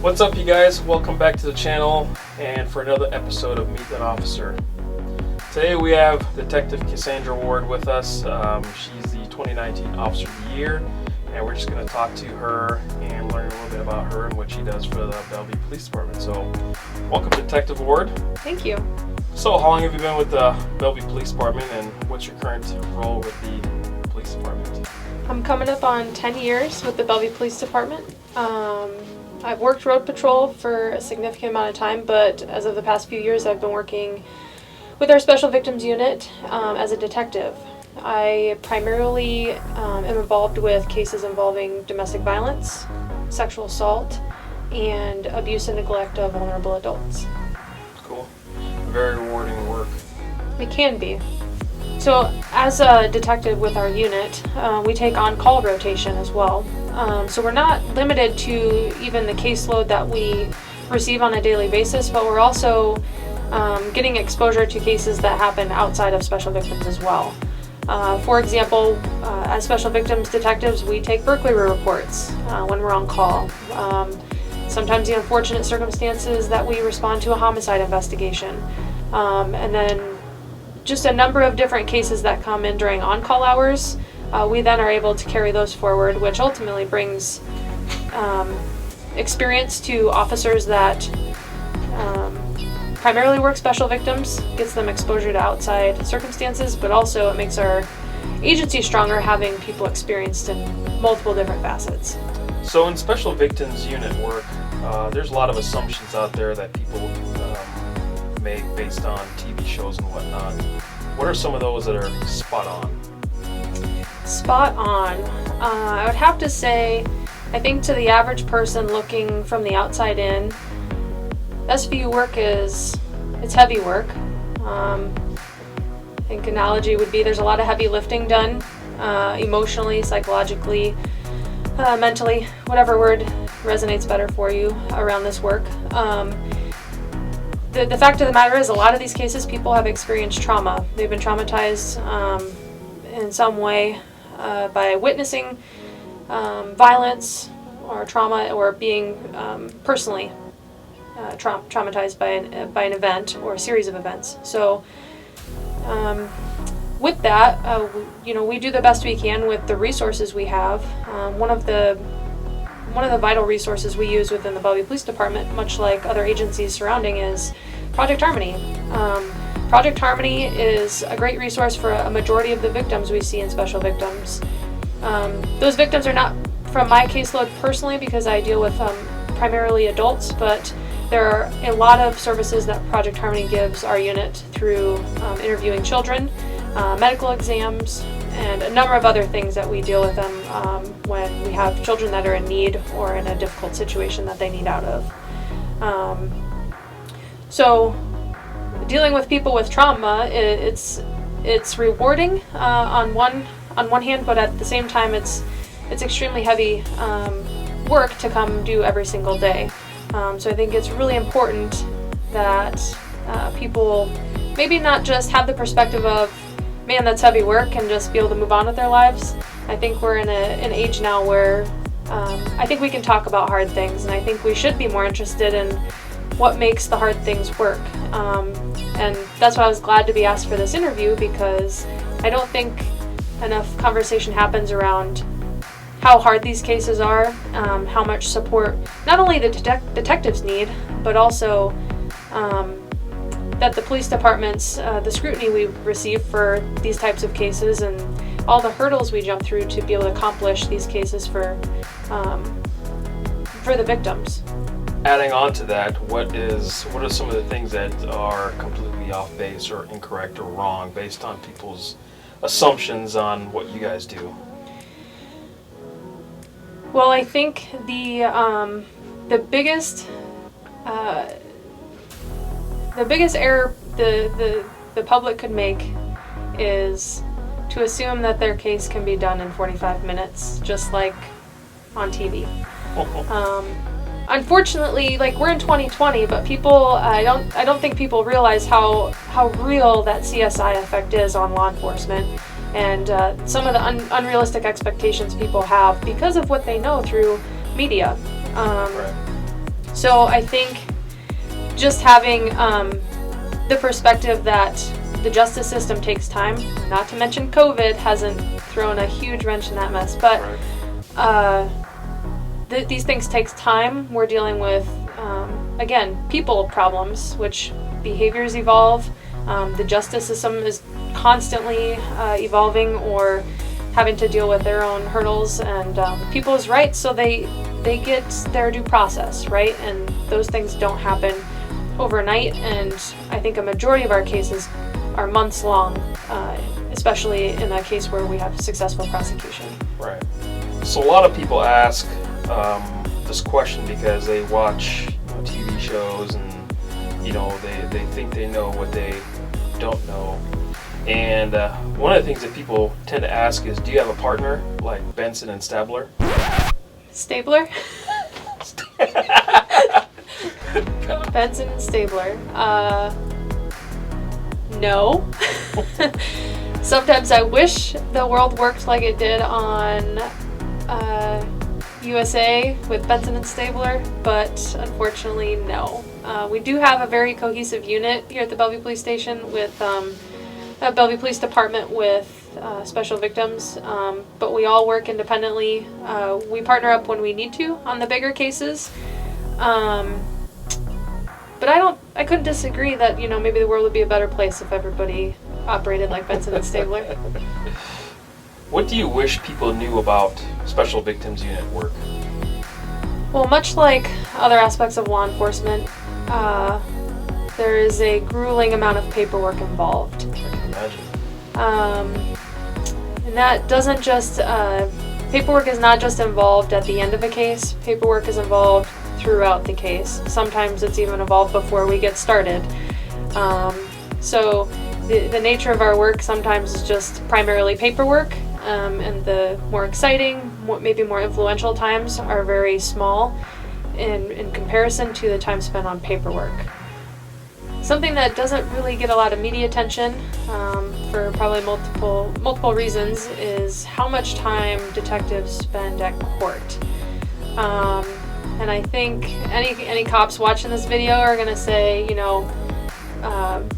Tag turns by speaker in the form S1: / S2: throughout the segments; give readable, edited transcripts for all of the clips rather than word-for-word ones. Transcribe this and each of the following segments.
S1: What's up, you guys? Welcome back to the channel and for another episode of Meet That Officer. Today we have Detective Cassandra Ward with us. She's the 2019 Officer of the Year, and we're just going to talk to her and learn a little bit about her and what she does for the Bellevue Police Department. So, welcome, Detective Ward.
S2: Thank you.
S1: So, how long have you been with the Bellevue Police Department, and what's your current role with the police department?
S2: I'm coming up on 10 years with the Bellevue Police Department. I've worked road patrol for a significant amount of time, but as of the past few years, I've been working with our Special Victims Unit as a detective. I primarily am involved with cases involving domestic violence, sexual assault, and abuse and neglect of vulnerable adults.
S1: Cool. Very rewarding work.
S2: It can be. So as a detective with our unit, we take on call rotation as well. So we're not limited to even the caseload that we receive on a daily basis, but we're also getting exposure to cases that happen outside of special victims as well. For example, as special victims detectives, we take burglary reports when we're on call. Sometimes the unfortunate circumstances that we respond to a homicide investigation. And then just a number of different cases that come in during on-call hours. We then are able to carry those forward, which ultimately brings experience to officers that primarily work special victims, gets them exposure to outside circumstances, but also it makes our agency stronger having people experienced in multiple different facets.
S1: So in special victims unit work, there's a lot of assumptions out there that people make based on TV shows and whatnot. What are some of those that are spot on?
S2: Spot on. I would have to say, I think to the average person looking from the outside in, SVU work it's heavy work. I think analogy would be there's a lot of heavy lifting done, emotionally, psychologically, mentally, whatever word resonates better for you around this work. The fact of the matter is a lot of these cases people have experienced trauma. They've been traumatized in some way by witnessing violence or trauma, or being personally traumatized by an event or a series of events. So with that, we do the best we can with the resources we have. One of the vital resources we use within the Bellevue Police Department, much like other agencies surrounding, is Project Harmony. Project Harmony is a great resource for a majority of the victims we see in special victims. Those victims are not from my caseload personally because I deal with primarily adults, but there are a lot of services that Project Harmony gives our unit through interviewing children, medical exams, and a number of other things that we deal with them when we have children that are in need or in a difficult situation that they need out of. So dealing with people with trauma, it's rewarding on one hand, but at the same time it's extremely heavy work to come do every single day. So I think it's really important that people maybe not just have the perspective of, man, that's heavy work, and just be able to move on with their lives. I think we're in an age now where I think we can talk about hard things, and I think we should be more interested in what makes the hard things work. And that's why I was glad to be asked for this interview, because I don't think enough conversation happens around how hard these cases are, how much support not only the detectives need, but also that the police departments, the scrutiny we receive for these types of cases, and all the hurdles we jump through to be able to accomplish these cases for the victims.
S1: adding on to that, what are some of the things that are completely off base or incorrect or wrong based on people's assumptions on what you guys do?
S2: Well, I think the biggest error the public could make is to assume that their case can be done in 45 minutes, just like on TV. Unfortunately, like, we're in 2020, but I don't think people realize how real that CSI effect is on law enforcement, and some of the unrealistic expectations people have because of what they know through media.
S1: Right.
S2: So I think just having the perspective that the justice system takes time, not to mention COVID hasn't thrown a huge wrench in that mess, but these things takes time. We're dealing with, again, people problems, which behaviors evolve. The justice system is constantly evolving or having to deal with their own hurdles and people's rights, so they get their due process, right? And those things don't happen overnight, and I think a majority of our cases are months long, especially in a case where we have successful prosecution.
S1: Right. So a lot of people ask this question because they watch TV shows and they think they know what they don't know. And one of the things that people tend to ask is, do you have a partner like Benson and Stabler?
S2: Stabler? Benson and Stabler. No. Sometimes I wish the world worked like it did on USA with Benson and Stabler, but unfortunately, no. We do have a very cohesive unit here at the Bellevue Police Station with Bellevue Police Department with special victims, but we all work independently. We partner up when we need to on the bigger cases. But I couldn't disagree that, maybe the world would be a better place if everybody operated like Benson and Stabler.
S1: What do you wish people knew about Special Victims Unit work?
S2: Well, much like other aspects of law enforcement, there is a grueling amount of paperwork involved.
S1: I can imagine.
S2: And that doesn't just, paperwork is not just involved at the end of a case, paperwork is involved throughout the case. Sometimes it's even involved before we get started. So the nature of our work sometimes is just primarily paperwork, and the more exciting, maybe more influential times are very small in comparison to the time spent on paperwork. Something that doesn't really get a lot of media attention, for probably multiple reasons, is how much time detectives spend at court. And I think any cops watching this video are going to say,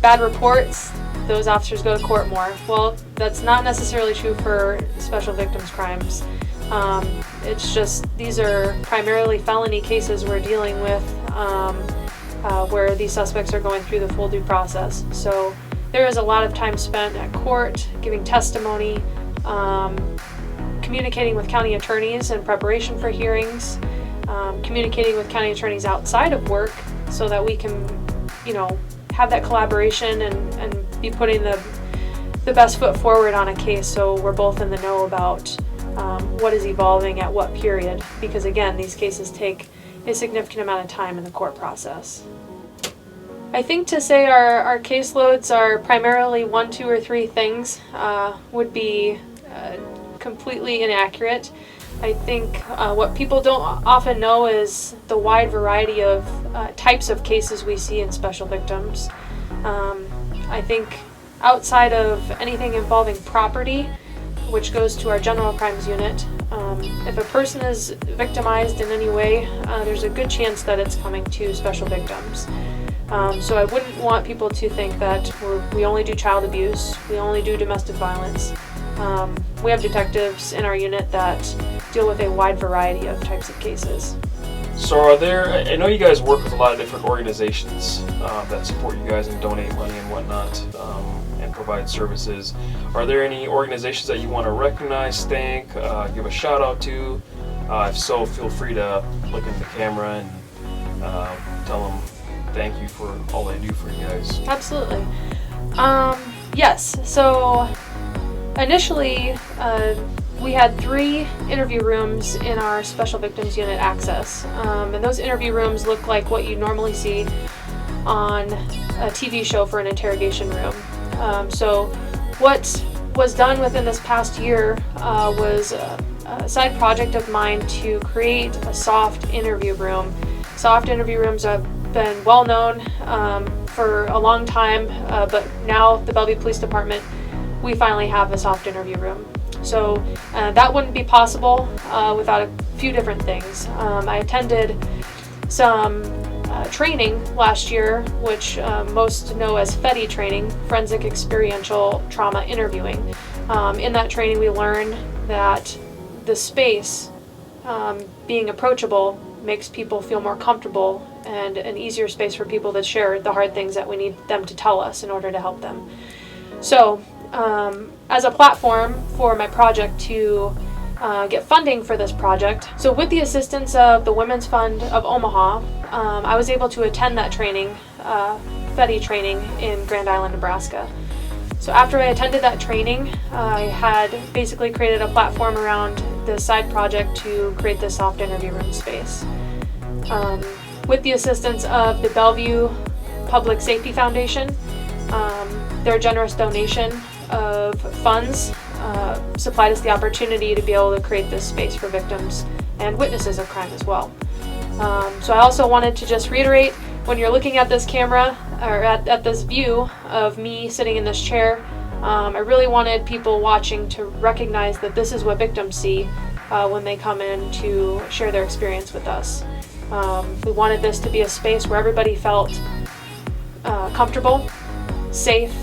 S2: bad reports, those officers go to court more. Well, that's not necessarily true for special victims crimes. It's just these are primarily felony cases we're dealing with, where these suspects are going through the full due process. So there is a lot of time spent at court, giving testimony, communicating with county attorneys in preparation for hearings, communicating with county attorneys outside of work so that we can, have that collaboration and be putting the best foot forward on a case, so we're both in the know about what is evolving at what period, because again, these cases take a significant amount of time in the court process. I think to say our caseloads are primarily 1, 2, or 3 things would be completely inaccurate. I think what people don't often know is the wide variety of types of cases we see in special victims. I think outside of anything involving property, which goes to our general crimes unit, if a person is victimized in any way, there's a good chance that it's coming to special victims. So I wouldn't want people to think that we only do child abuse, we only do domestic violence. We have detectives in our unit that deal with a wide variety of types of cases.
S1: So I know you guys work with a lot of different organizations that support you guys and donate money and whatnot, and provide services. Are there any organizations that you want to recognize, thank, give a shout out to? If so, feel free to look in the camera and tell them thank you for all they do for you guys.
S2: Absolutely. Yes. So initially, we had 3 interview rooms in our Special Victims Unit access, and those interview rooms look like what you normally see on a TV show for an interrogation room. So what was done within this past year was a side project of mine to create a soft interview room. Soft interview rooms have been well known for a long time, but now the Bellevue Police Department, we finally have a soft interview room. So that wouldn't be possible without a few different things. I attended some training last year, which most know as FETI training, Forensic Experiential Trauma Interviewing. In that training we learned that the space being approachable makes people feel more comfortable and an easier space for people to share the hard things that we need them to tell us in order to help them. So as a platform for my project to get funding for this project, so with the assistance of the Women's Fund of Omaha, I was able to attend that training, FETI training in Grand Island, Nebraska. So after I attended that training, I had basically created a platform around this side project to create this soft interview room space. With the assistance of the Bellevue Public Safety Foundation, their generous donation of funds supplied us the opportunity to be able to create this space for victims and witnesses of crime as well. So I also wanted to just reiterate, when you're looking at this camera, or at this view of me sitting in this chair, I really wanted people watching to recognize that this is what victims see when they come in to share their experience with us. We wanted this to be a space where everybody felt comfortable, safe,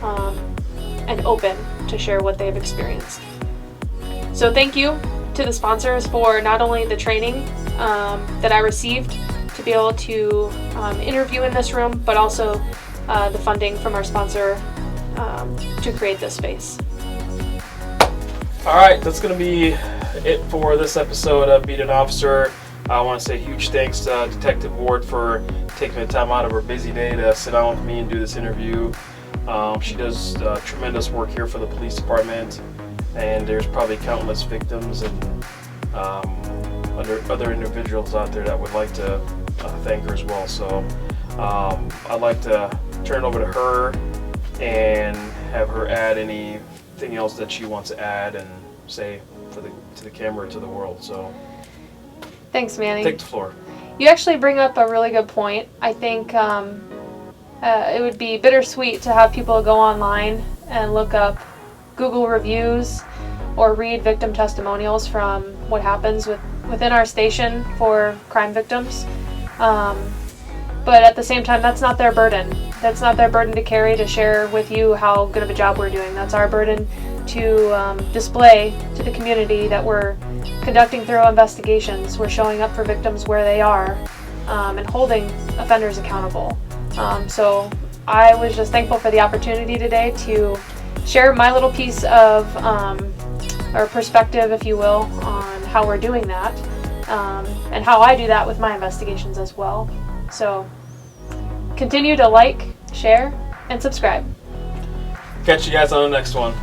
S2: and open to share what they've experienced. So thank you to the sponsors for not only the training that I received to be able to interview in this room, but also the funding from our sponsor to create this space.
S1: All right, that's going to be it for this episode of Beat an Officer. I want to say huge thanks to Detective Ward for taking the time out of her busy day to sit down with me and do this interview. She does tremendous work here for the police department, and there's probably countless victims and other individuals out there that would like to thank her as well. So I'd like to turn it over to her and have her add anything else that she wants to add and say to the camera, to the world. So
S2: thanks, Manny.
S1: Take the floor.
S2: You actually bring up a really good point. I think it would be bittersweet to have people go online and look up Google reviews or read victim testimonials from what happens within our station for crime victims. But at the same time, that's not their burden. That's not their burden to carry, to share with you how good of a job we're doing. That's our burden to display to the community that we're conducting thorough investigations. We're showing up for victims where they are and holding offenders accountable. So I was just thankful for the opportunity today to share my little piece of, or perspective, if you will, on how we're doing that and how I do that with my investigations as well. So continue to like, share, and subscribe.
S1: Catch you guys on the next one.